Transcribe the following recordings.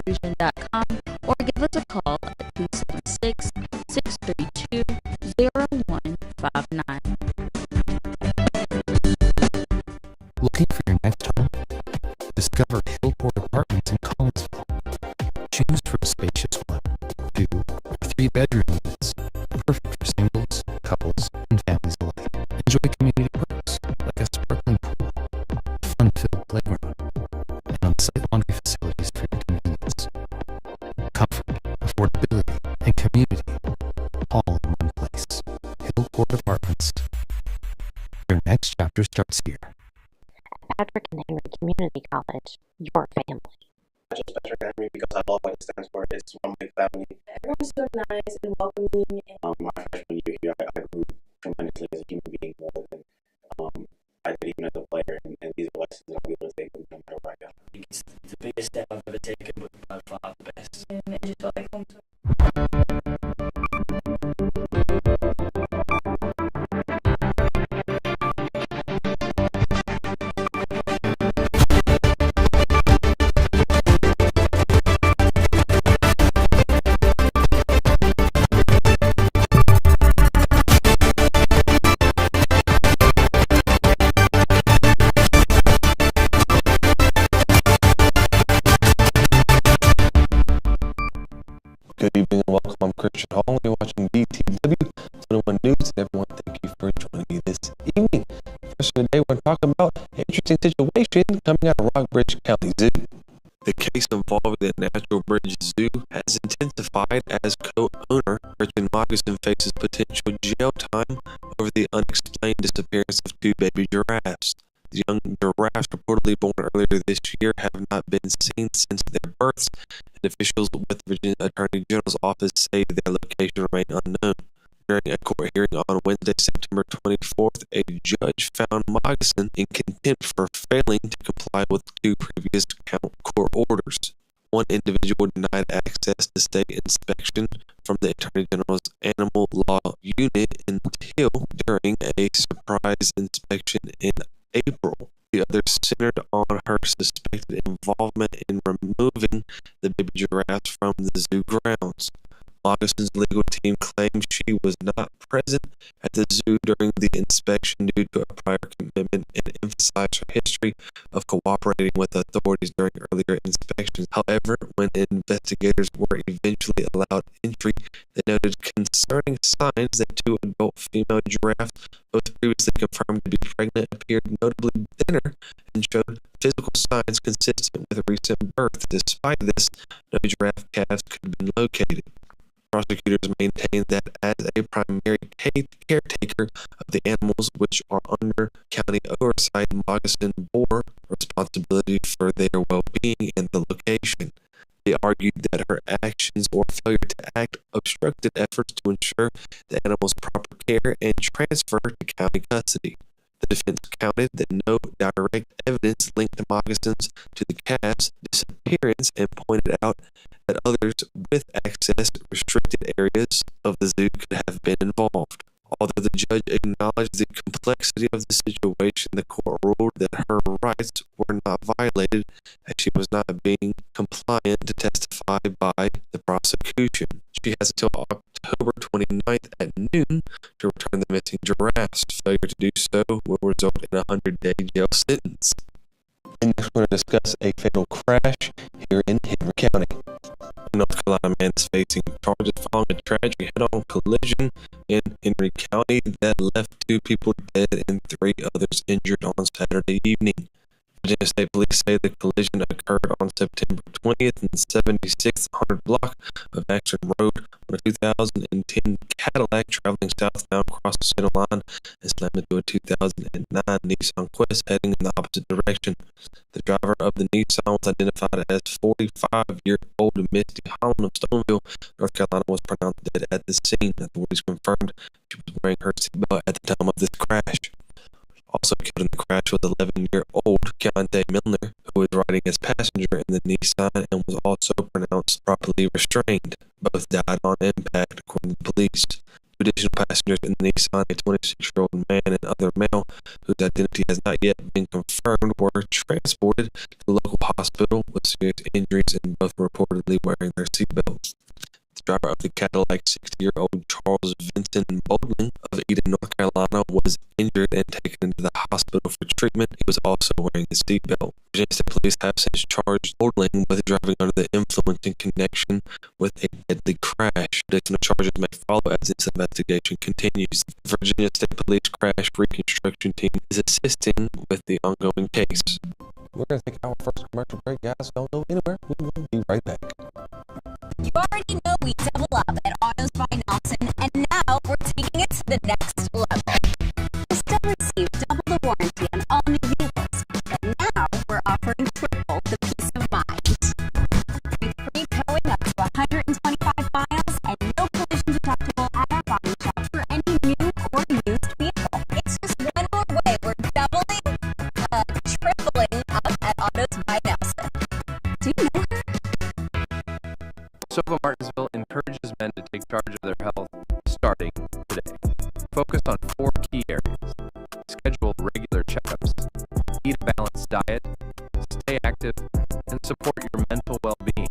BTW21'S or give us a call at 276-632-0159. Looking for your next home? Discover Hillport Apartments in Collinsville. Choose from spacious 1, 2, or 3 bedroom units, perfect for singles, couples, and families alike. Enjoy community perks like a sparkling pool, a fun-filled playground, and on-site laundry facilities for your convenience. Comfort, affordability, and community, all in one place. Hillport Apartments. Your next chapter starts here. Patrick and Henry Community College, your family. Not just Patrick and Henry because I love what it stands for. It's one big family. Everyone's so nice and welcoming. My freshman year here, I grew tremendously as a human being more than I did even as a player. And these are lessons that I'll be able to take with me no matter where I go. It's the biggest step I've ever taken, but by far the best. And it just felt like home. Good evening and welcome. I'm Christian Hall. You're watching BTW21'S, and everyone, thank you for joining me this evening. First of the day, we're going to talk about an interesting situation coming out of Rockbridge County Zoo. The case involving the Natural Bridge Zoo has intensified as co-owner Richard Moggeson faces potential jail time over the unexplained disappearance of 2 baby giraffes. The young giraffes, reportedly born earlier this year, have not been seen since their births, and officials with the Virginia Attorney General's office say their location remains unknown. During a court hearing on Wednesday, September 24th, a judge found Moggeson in contempt for failing to comply with 2 previous court orders. One individual denied access to state inspection from the Attorney General's Animal Law Unit until during a surprise inspection in April. The other centered on her suspected involvement in removing the baby giraffes from the zoo grounds. Moggeson's legal team claims she was not present at the zoo during the inspection due to a prior commitment and emphasized her history of cooperating with authorities during earlier inspections. However, when investigators were eventually allowed entry, they noted concerning signs that 2 adult female giraffes, both previously confirmed to be pregnant, appeared notably thinner and showed physical signs consistent with a recent birth. Despite this, no giraffe calves could have been located. Prosecutors maintain that as a primary caretaker of the animals, which are under county oversight, Moggeson bore responsibility for their well-being and the location. They argued that her actions or failure to act obstructed efforts to ensure the animals' proper care and transfer to county custody. The defense counted that no direct evidence linked Moggeson's to the calves' disappearance and pointed out that others with access to restricted areas of the zoo could have been involved. Although the judge acknowledged the complexity of the situation, the court ruled that her rights were not violated as she was not being compliant to testify by the prosecution. She has until October 29th at noon to return the missing giraffes. Failure to do so will result in a 100-day jail sentence. And next we're going to discuss a fatal crash here in Henry County. A North Carolina man is facing charges following a tragic head-on collision in Henry County that left 2 people dead and 3 others injured on Saturday evening. Virginia State Police say the collision occurred on September 20th in the 7600 block of Action Road on a 2010 Cadillac traveling southbound across the center line and slammed into a 2009 Nissan Quest heading in the opposite direction. The driver of the Nissan was identified as 45-year-old Misty Holland of Stoneville, North Carolina, was pronounced dead at the scene. Authorities confirmed she was wearing her seatbelt at the time of this crash. Also killed in the crash was 11-year-old Keontae Milner, who was riding as passenger in the Nissan and was also pronounced properly restrained. Both died on impact, according to police. Two additional passengers in the Nissan, a 26-year-old man and other male whose identity has not yet been confirmed, were transported to the local hospital with serious injuries and both reportedly wearing their seatbelts. The driver of the Cadillac, 60-year-old Charles Vincent Bowling of Eden, North Carolina, was injured and taken into the hospital for treatment. He was also wearing his seatbelt. Virginia State Police have since charged Bowling with driving under the influence in connection with a deadly crash. Additional charges may follow as this investigation continues. The Virginia State Police Crash Reconstruction Team is assisting with the ongoing case. We're going to take our first commercial break, guys. Don't go anywhere. We will be right back. You already know we double up at Autos by Nelson, and now we're taking it to the next level. You still receive double the warranty on all new vehicles, but now we're offering triple the peace of mind. With free towing up to 125 miles and no collision deductible at our body shop for any new or used vehicle. It's just one more way we're tripling up at Autos by Nelson. Do you know her? Sova Martinsville encourages men to take charge of their health starting today. Focus on 4 key areas. Schedule regular checkups, eat a balanced diet, stay active, and support your mental well-being.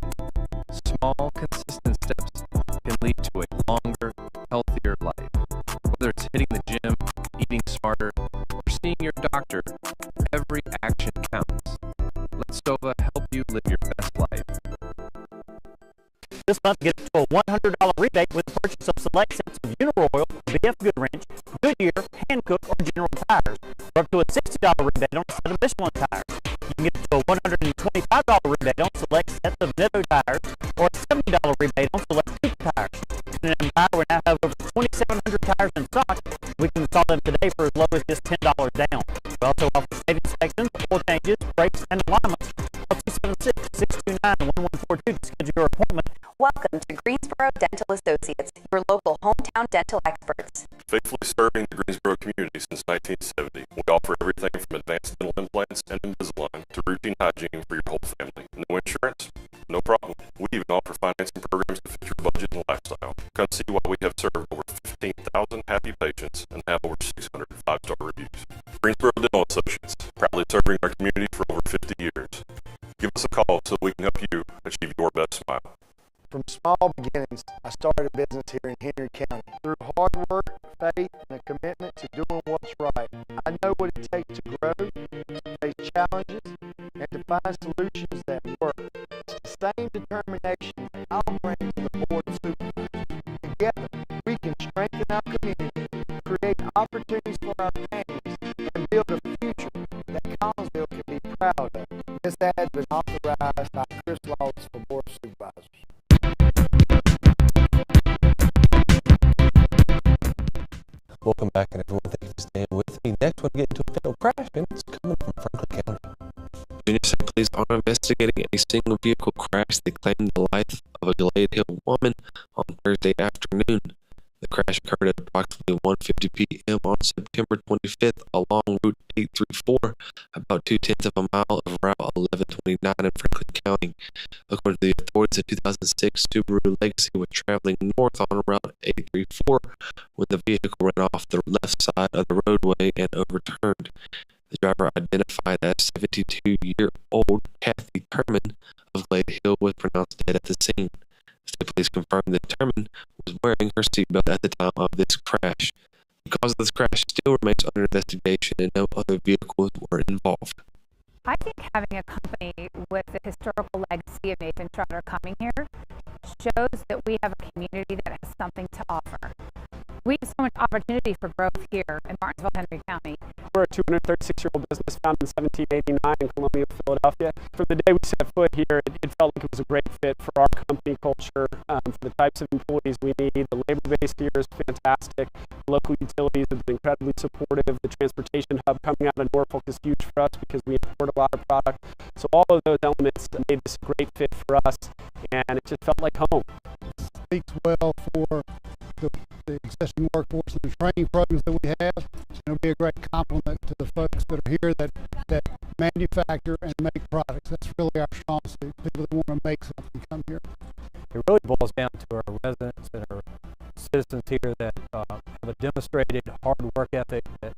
Small, consistent steps can lead to a longer, healthier life. Whether it's hitting the gym, eating smarter, or seeing your doctor, every action counts. Let Sova help you live your best life. This month, get up to a $100 rebate with the purchase of select sets of Uniroyal, BF Goodwrench, Goodyear, Hankook, or General tires, or up to a $60 rebate on a set of Michelin tires. You can get up to a $125 rebate on select sets of Netto tires, or a $70 rebate on select Peak tires. And in Empire, we now have over 2,700 tires in stock. We can install them today for as low as just $10 down. We also offer state inspections, oil changes, brakes, and alignments. Call 276-629-1142 to schedule your appointment. Welcome to Greensboro Dental Associates, your local hometown dental experts. Faithfully serving the Greensboro community since 1970, we offer everything from advanced dental implants and Invisalign to routine hygiene for your whole family. No insurance? No problem. We even offer financing programs to fit your budget and lifestyle. Come see why we have served over 15,000 happy patients and have over 600 5-star reviews. Greensboro Dental Associates, proudly serving our community for over 50 years. Give us a call so we can help you achieve your best smile. From small beginnings, I started a business here in Henry County. Through hard work, faith, and a commitment to doing what's right, I know what it takes to grow, to face challenges, and to find solutions that work. It's the same determination that I'll bring to the Board of Supervisors. Together, we can strengthen our community, create opportunities for our families, and build a future that Collinsville can be proud of. This ad has been authorized by Chris Lawless for Board of Supervisors. Welcome back, and everyone, thank you for staying with me. Next, we'll get into a fatal crash, and it's coming from Franklin County. Virginia State Police are investigating a single vehicle crash that claimed the life of a Glade Hill woman on Thursday afternoon. The crash occurred at approximately 1:50 p.m. on September 25th along Route 834, about 2/10 of a mile of Route 1129 in Franklin County. According to the authorities, a 2006 Subaru Legacy was traveling north on Route 834 when the vehicle ran off the left side of the roadway and overturned. The driver, identified as 72-year-old Kathy Turman of Glade Hill, was pronounced dead at the scene. State police confirmed that Turman was wearing her seatbelt at the time of this crash. The cause of this crash still remains under investigation, and no other vehicles were involved. I think having a company with the historical legacy of Nathan Trotter coming here shows that we have a community that has something to offer. We have so much opportunity for growth here in Martinsville, Henry County. We're a 236-year-old business founded in 1789 in Columbia, Philadelphia. From the day we set foot here, it felt like it was a great fit for our company culture, for the types of employees we need. The labor base here is fantastic. Local utilities have been incredibly supportive. The transportation hub coming out of Norfolk is huge for us because we import a lot of product. So all of those elements made this a great fit for us, and it just felt like home. It speaks well for the existing workforce and the training programs that we have. It'll be a great compliment to the folks that are here that manufacture and make products. That's really our strong suit. People that want to make something come here. It really boils down to our residents that are citizens here that have a demonstrated hard work ethic that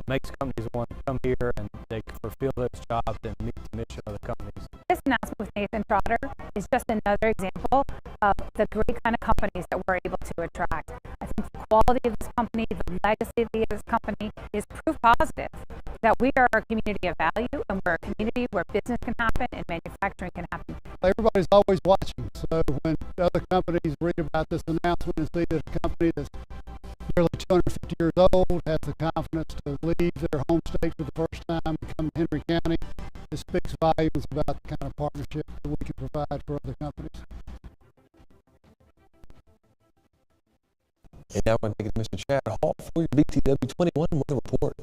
makes companies want to come here and they fulfill those jobs and meet the mission of the companies. This announcement with Nathan Trotter is just another example of the great kind of companies that we're able to attract. I think the quality of this company, the legacy of this company is proof positive that we are a community of value and we're a community where business can happen and manufacturing can happen. Everybody's always watching, so when other companies read about this announcement and see that a company that's nearly 250 years old has the confidence to leave their home state for the first time and come to Henry County, it speaks volumes about the kind of partnership that we can provide for other companies. And now we're going to take it to Mr. Chad Hall for your BTW21 weather report.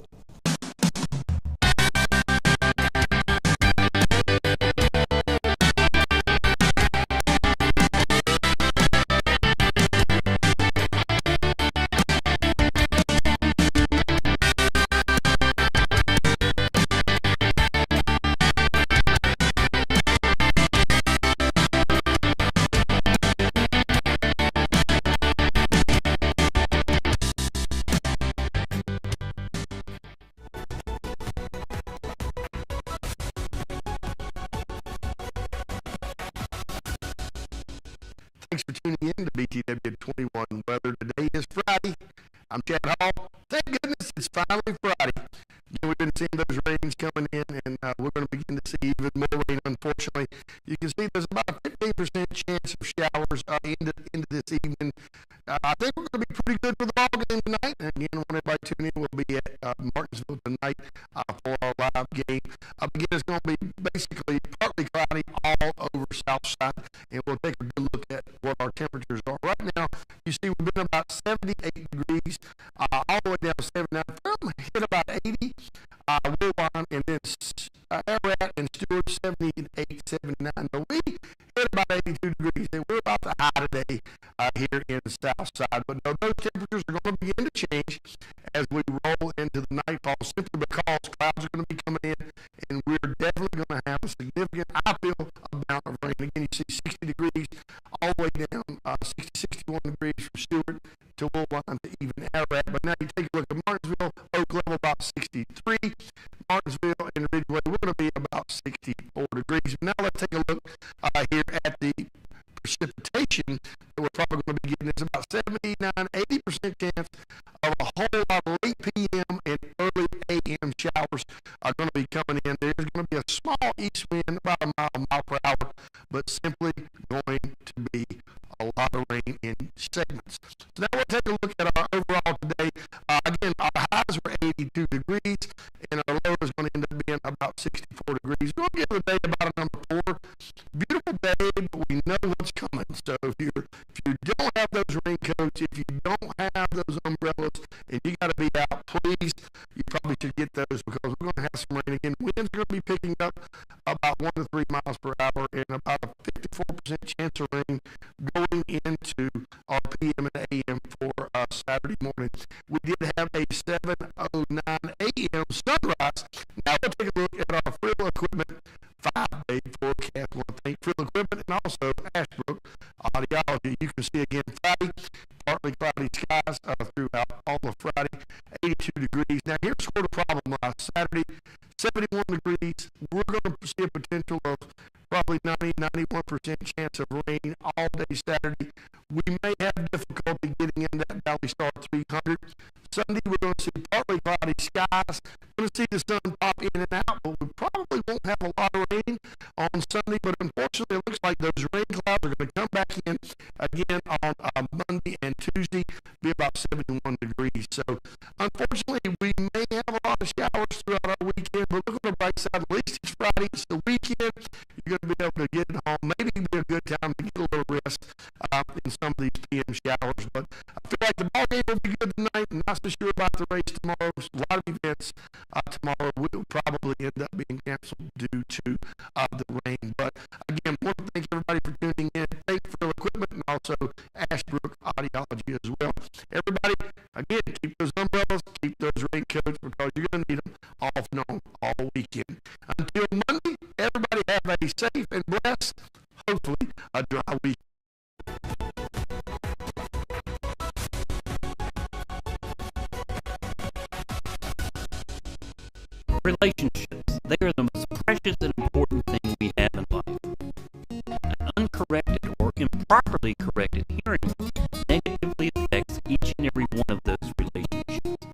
Thanks for tuning in to BTW21 Weather. Today is Friday. I'm Chad Hall. Thank goodness it's finally Friday. You know, we've been seeing those rains coming in, and we're going to begin to see even more rain, unfortunately. You can see there's about a 15% chance of showers into this evening. I think we're going to be pretty good for the ball game tonight. And again, I want everybody to tune in. We'll be at Martinsville tonight for our live game. Again, it's going to be basically partly cloudy all over South Side, and we'll take a good look at what our temperatures are. Right now, you see we've been about 78 degrees, all the way down to 79. Hit about 80. Woodlawn, and then Ararat and Stewart 78, 79. But we hit about 82 degrees, and we're about the high today here in the South Side. But no, those temperatures are going to begin to change as we roll into the nightfall, simply because clouds are going to be coming in, and we're definitely going to have a significant, I feel, amount of rain. Again, you see 60 degrees all the way down, 60, 61 degrees from Stewart to Woodlawn to even Ararat. But now you take a look at Martinsville, Oak Level about 63. Martinsville and Ridgeway, we're going to be about 64 degrees. Now let's take a look here at the precipitation that we're probably going to be getting. It's about 79, 80% chance of a whole lot of late p.m. and early a.m. showers are going to be coming in. There's going to be a small east wind, about a mile per hour, but simply going to be a lot of rain in segments. So now we'll take a look at our overall today. Again, our highs were 82 degrees, and our low is going to end up being about 64 degrees. We're going to give the day about a number 4. Beautiful day, but we know what's coming. So if you don't have those raincoats, if you don't have those umbrellas, and you got to be out, please, you probably should get those, because we're going to have some rain again. Winds are going to be picking up about 1 to 3 miles per hour, and about a 54% chance of rain going into our p.m. and a.m. for Saturday morning. We did have a 7:09 a.m. sunrise. Now we'll take a look at our Frill Equipment 5-day forecast. I want to thank Frill Equipment and also Ashbrook Audiology. You can see again Friday, partly cloudy skies throughout all of Friday, 82 degrees. Now here's where the problem lies. Saturday, 71 degrees. We're going to see a potential of probably 90-91% chance of rain all day Saturday. We may have difficulty getting in that Valley Star 300. Sunday, we're going to see partly cloudy skies. We're going to see the sun pop in and out, but we probably won't have a lot of rain on Sunday. But unfortunately, it looks like those rain clouds are going to come back in again on Monday and Tuesday, be about 71 degrees. So unfortunately, we may have a lot of showers throughout our weekend, but look on the bright side. At least it's Friday, it's the weekend. You're going to be able to get home. Maybe it'll be a good time to get a little rest in some of these PM showers. But I feel like the ball game will be good tonight. I'm not so sure about the race tomorrow. There's a lot of events tomorrow will probably end up being canceled due to the rain. But again, I want to thank everybody for tuning in. Thank you for the equipment and also Ashbrook Audiology as well. Everybody, again, keep those umbrellas, keep those raincoats, because you're going to need them off and on all weekend. Until Monday, everybody have a safe and blessed, hopefully, a dry week. Relationships, they are the most precious and important thing we have in life. An uncorrected or improperly corrected hearing negatively affects each and every one of those relationships.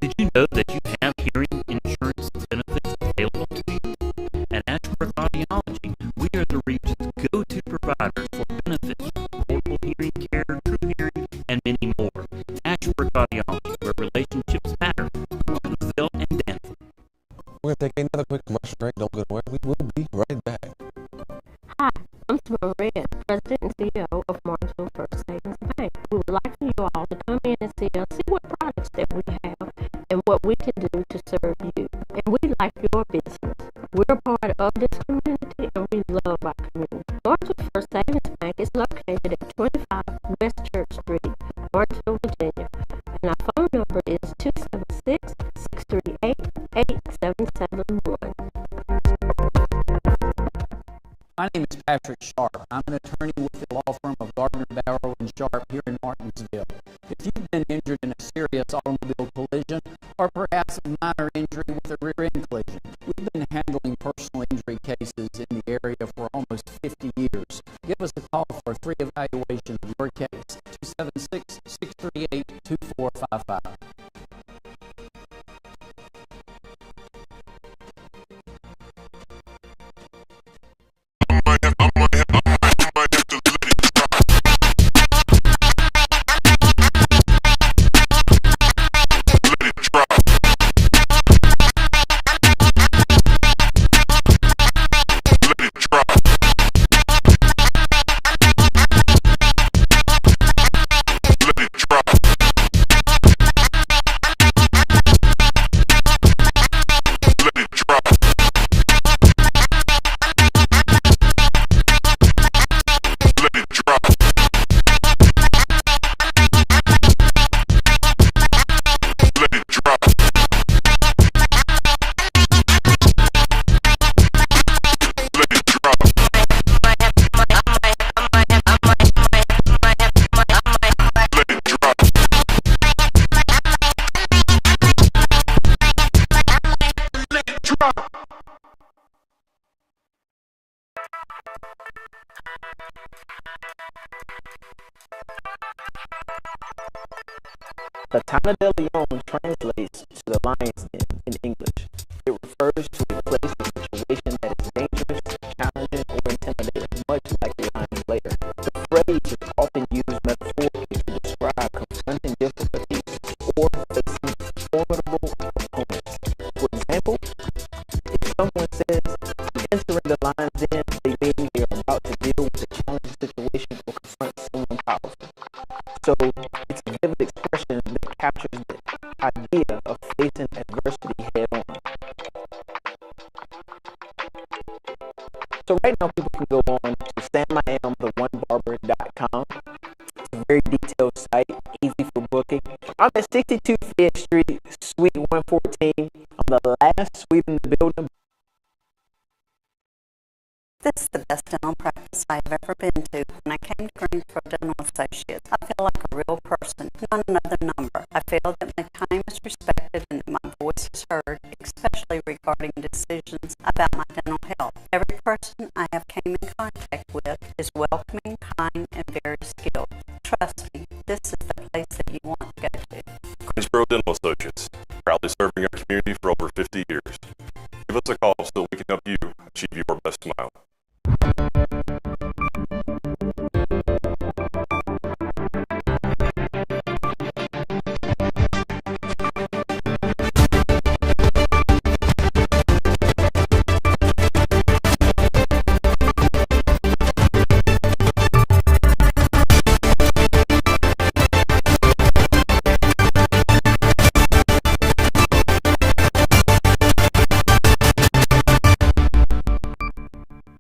Did you know that you have hearing insurance benefits available to you? At Ashbrook Audiology, we are the region's go-to provider for benefits from portable hearing care, true hearing, and many more. Ashbrook Audiology, where relationships matter. Martinsville and Danvers. We're going to take another quick commercial break. Don't go nowhere. We will be right back. Hi, I'm Simone Red, President and CEO of Martinsville First Savings Bank. We would like for you all to come in and see us, see what products that we have and what we can do to serve you. And we like your business. We're a part of this community and we love our community. Martinsville First Savings Bank is located at 25 West Church Street, Martinsville, Virginia. And our phone number is 276-638-8771. My name is Patrick Sharp. I'm an attorney with the law firm of Gardner, Barrow & Sharp here in Martinsville. If you've been injured in a serious automobile collision or perhaps a minor injury with a rear end collision, we've been handling personal injury cases in the area for almost 50 years. Give us a call for a free evaluation of your case, 276-638-2455. The Tana de Leon translates to the lion's den in English. It refers to a place or situation that is dangerous, challenging, or intimidating, much like a lion's lair. The phrase is often used metaphorically to describe confronting difficulties or facing formidable opponents. For example, if someone says, "I'm entering the lion's den," they mean they are about to deal with a challenging situation or confront someone powerful. So, it's a vivid expression that captures the idea of facing adversity head on. So right now people can go on to SamIamTheOneBarber.com. It's a very detailed site, easy for booking. I'm at 62 Fifth Street, Suite 114. I'm the last suite in the building. This is the best dental practice I've ever been to. When I came to Greensboro Dental Associates, I feel like a real person, not another number. I feel that my time is respected and that my voice is heard, especially regarding decisions about my dental health. Every person I have came in contact with is welcoming, kind, and very skilled. Trust me, this is the place that you want to go to. Greensboro Dental Associates, proudly serving our community for over 50 years. Give us a call so we can help you achieve your best smile.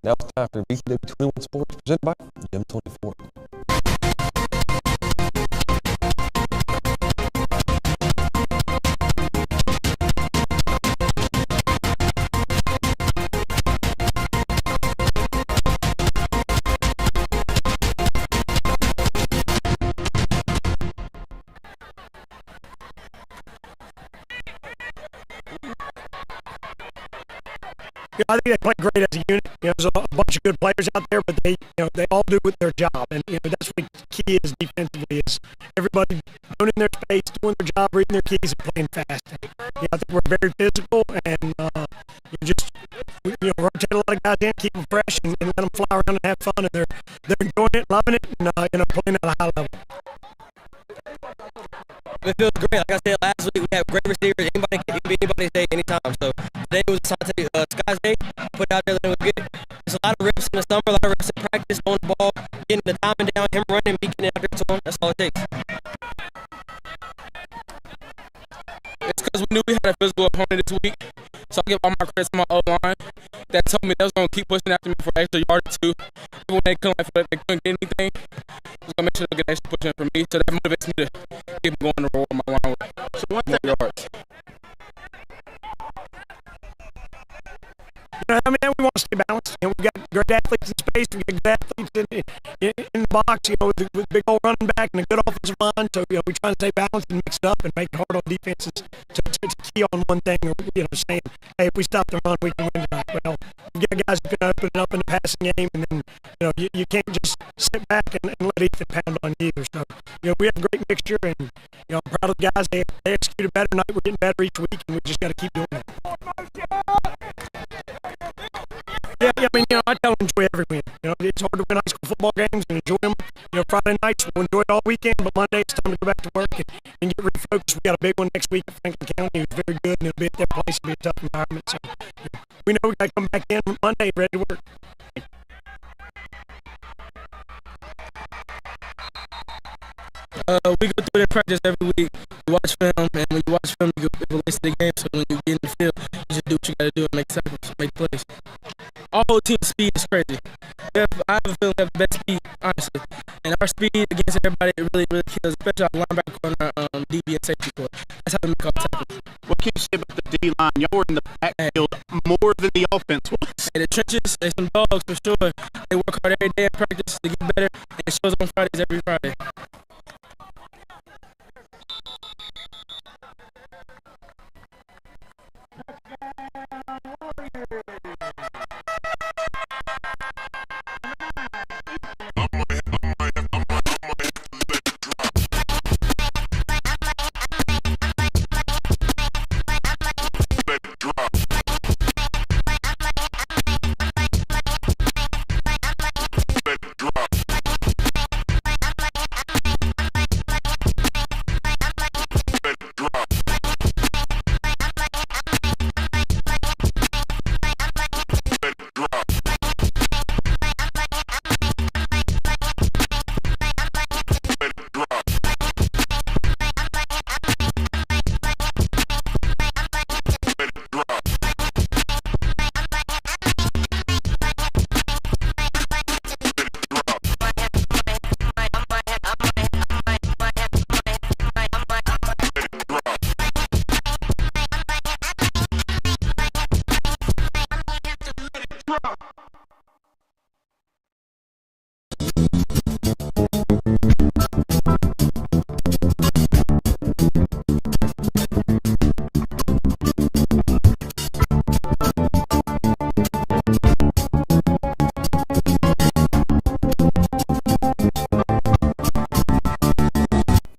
Now it's time for BTW21 Sports presented by Gym 24. I think they play great as a unit. There's a bunch of good players out there, but they all do their job, and that's what the key is defensively. Is everybody owning their space, doing their job, reading their keys, and playing fast. I think we're very physical, and just rotate a lot of guys in, keep them fresh, and let them fly around and have fun. And they're enjoying it, loving it, and playing at a high level. It feels great. Like I said last week, we have great receivers. Anybody can be anybody's day, anytime. So today was Asante Sky's day. Put it out there, and it was good. There's a lot of reps in the summer, a lot of reps in practice, throwing the ball, getting the timing down, him running, me getting it out there to him. That's all it takes. It's because we knew we had a physical opponent this week. So I give all my credit to my O-line that told me they was going to keep pushing after me for an extra yard or two. Even when they couldn't get anything, I was going to make sure they get an extra push in for me. So that motivates me to keep going to roll my line with more yards. We want to stay balanced. We've got great athletes in space. We've got good athletes in the box, with big old running back and a good offensive line. So, we try to stay balanced and mix it up and make it hard on defenses to key on one thing or, saying, hey, if we stop the run, we can win tonight. Well, we've got guys who can open it up in the passing game, and then, you can't just sit back and let Ethan pound on you either. So, we have a great mixture, and, I'm proud of the guys. They executed better tonight. We're getting better each week, and we just got to keep doing it. Yeah, I tell them enjoy every win. It's hard to win high school football games and enjoy them. Friday nights we'll enjoy it all weekend, but Monday it's time to go back to work and get refocused. We got a big one next week at Franklin County. It's very good, and it'll be at their place. It'll be a tough environment. So we know we got to come back in Monday ready to work. We go through it in practice every week. We watch film, and when you watch film, you relate to the game. So when you get in the field, you just do what you got to do and make tackles, make plays. Our whole team's speed is crazy. I have a feeling we have the best speed, honestly. And our speed against everybody, it really, really kills, especially our linebacker corner, DB and safety corps. That's how we make our tackles. What can you say about the D-line? Y'all were in the backfield more than the offense was. Hey, the trenches, they some dogs for sure. They work hard every day in practice to get better, and it shows on Fridays every Friday.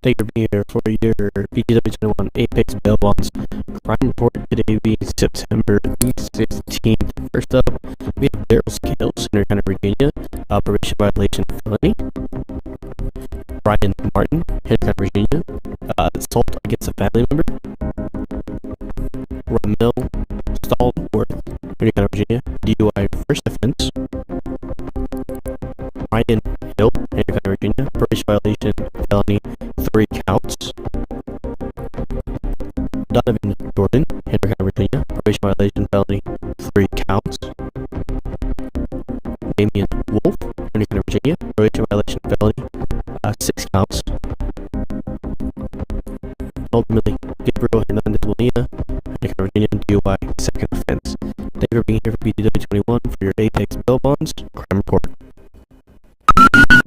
Thank you for being here for your BTW21 Apex Bail Bonds crime report today being September 16th. First up, we have Daryl Scales, Center County, Virginia, operation violation felony. Brian Martin, Henry County, Virginia, assault against a family member. Ramil Stallworth, Henry County, Virginia, DUI first offense. Ryan Hill, Henry County, Virginia, probation violation felony, 3 counts. Donovan Jordan, Henry County, Virginia, probation violation felony, 3 counts. Damian Wolf, Henry County, Virginia, probation violation felony, 6 counts. Ultimately, Gabriel Hernandez Molina, Henry County, Virginia, DUI, 2nd offense. Thank you for being here for BTW21 for your Apex Bail Bonds crime report.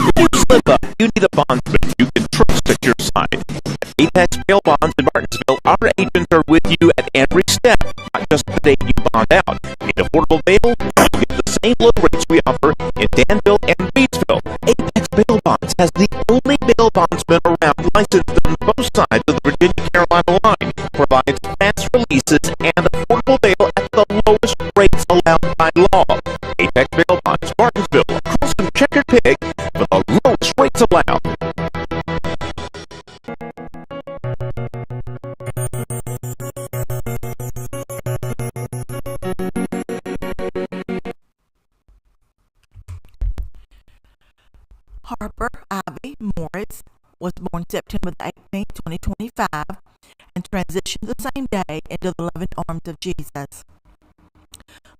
If you slip up, you need a bondsman you can trust at your side. At Apex Bail Bonds in Martinsville, our agents are with you at every step, not just the day you bond out. Need affordable bail? You'll get the same low rates we offer in Danville and Reedsville. Apex Bail Bonds has the only bail bondsman around licensed on both sides of the Virginia-Carolina line, provides fast releases and affordable bail at the lowest rates allowed by law. Apex Bail Bonds, Martinsville, across from Checkered Pig, for the lowest rates allowed. Harper Ivy Morris was born September 18, 2025, and transitioned the same day into the loving arms of Jesus.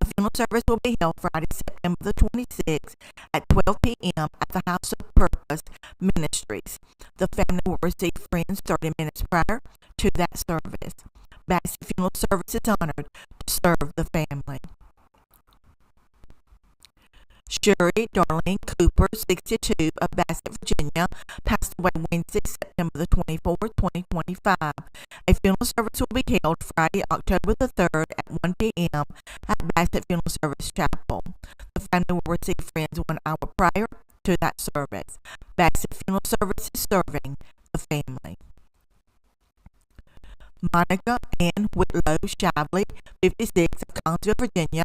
A funeral service will be held Friday, September the 26th at 12 p.m. at the House of Purpose Ministries. The family will receive friends 30 minutes prior to that service. Bassett Funeral Service is honored to serve the family. Sherry Darlene Cooper, 62, of Bassett, Virginia, passed away Wednesday, September the 24th, 2025. A funeral service will be held Friday, October the 3rd at 1 p.m. at Bassett Funeral Service Chapel. The family will receive friends 1 hour prior to that service. Bassett Funeral Service is serving the family. Monica Ann Whitlow Shively, 56, of Collinsville, Virginia,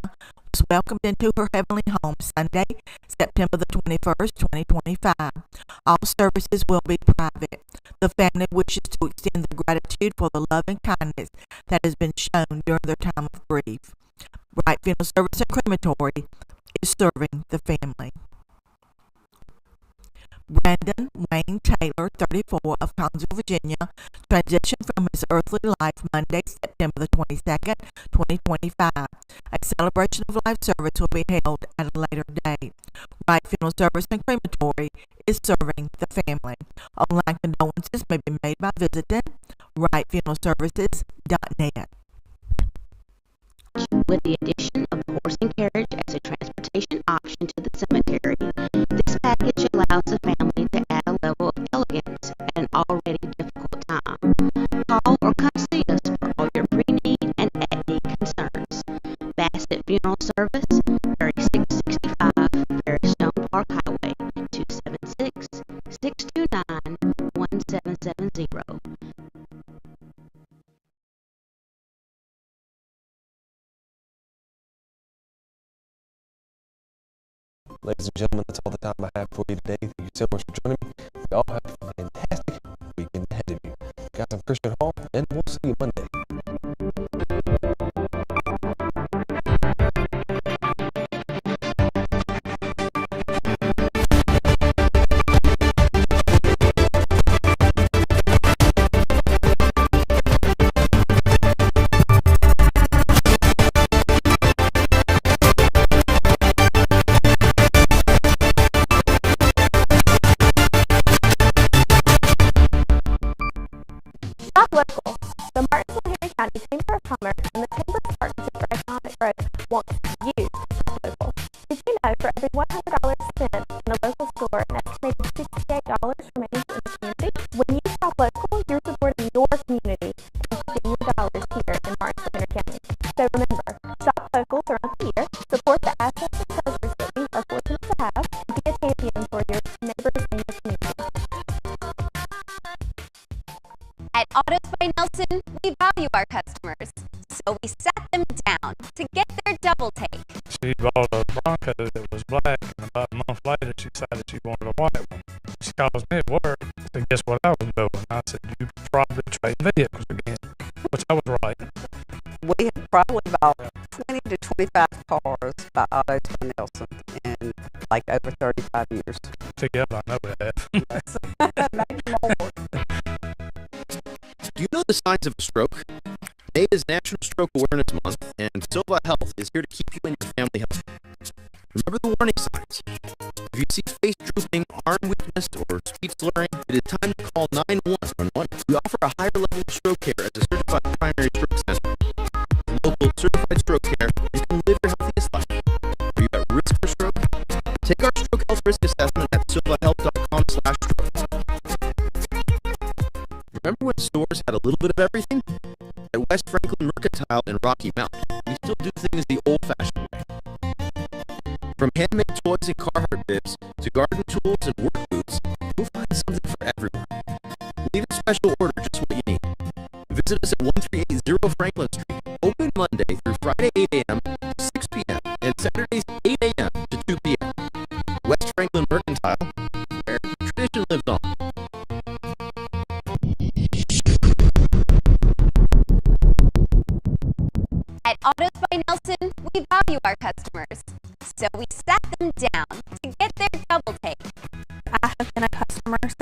was welcomed into her heavenly home Sunday, September the 21st, 2025. All services will be private. The family wishes to extend their gratitude for the love and kindness that has been shown during their time of grief. Bright Funeral Service and Crematory is serving the family. Brandon Wayne Taylor, 34, of Collinsville, Virginia, transitioned from his earthly life Monday, September the 22nd, 2025. A celebration of life service will be held at a later date. Wright Funeral Service and Crematory is serving the family. Online condolences may be made by visiting wrightfuneralservices.net. With the addition of the horse and carriage as a transportation option to the cemetery, this package allows the family to add a level of elegance at an already difficult time. Call or come see us for all your pre-need and at-need concerns. Bassett Funeral Service, 3665 Fairstone Park Highway, 276-629-1770. Ladies and gentlemen, that's all the time I have for you today. Thank you so much for joining me. We all have a fantastic weekend ahead of you. Guys, I'm Christian Hall, and we'll see you Monday. Shop local. The Martinsville-Henry County Chamber of Commerce and the Chamber of Partnership for Economic Growth wants you to shop local. Did you know for every $100 spent in a local store, an estimated $68 remains in the community? When you shop local, you're supporting your community and keeping your dollars here in Martinsville-Henry County. So remember, shop local throughout the year, support the assets and treasures that we are fortunate to have, and be a champion for your neighbors and your community. At Autos by Nelson, we value our customers, so we sat them down to get their double take. She bought a Bronco that was black, and about a month later she decided she wanted a white one. She calls me at work, said, guess what I was doing? I said, you probably trade vehicles again, which I was right. We have probably bought 20 to 25 cars by Autos by Nelson in like over 35 years. Together, I know that. Maybe more. Do you know the signs of a stroke? May is National Stroke Awareness Month, and Silva Health is here to keep you and your family healthy. Remember the warning signs. If you see face drooping, arm weakness, or speech slurring, it is time to call 911. We offer a higher level of stroke care at the Certified Primary Stroke Center. Local certified stroke care, you can live your healthiest life. Are you at risk for stroke? Take our stroke health risk assessment at silvahealth.com/stroke. Remember when stores had a little bit of everything, at West Franklin Mercantile in Rocky Mount, we still do things the old-fashioned way. From handmade toys and Carhartt bibs to garden tools and work boots, you'll find something for everyone. Leave a special order just what you need. Visit us at 1380 Franklin Street, open Monday through Friday 8 a.m. to 6 p.m. and Saturdays 8 a.m. to 2 p.m. West Franklin Mercantile, where tradition lives on. At Autos by Nelson, we value our customers, so we sat them down to get their double take. I have been a customer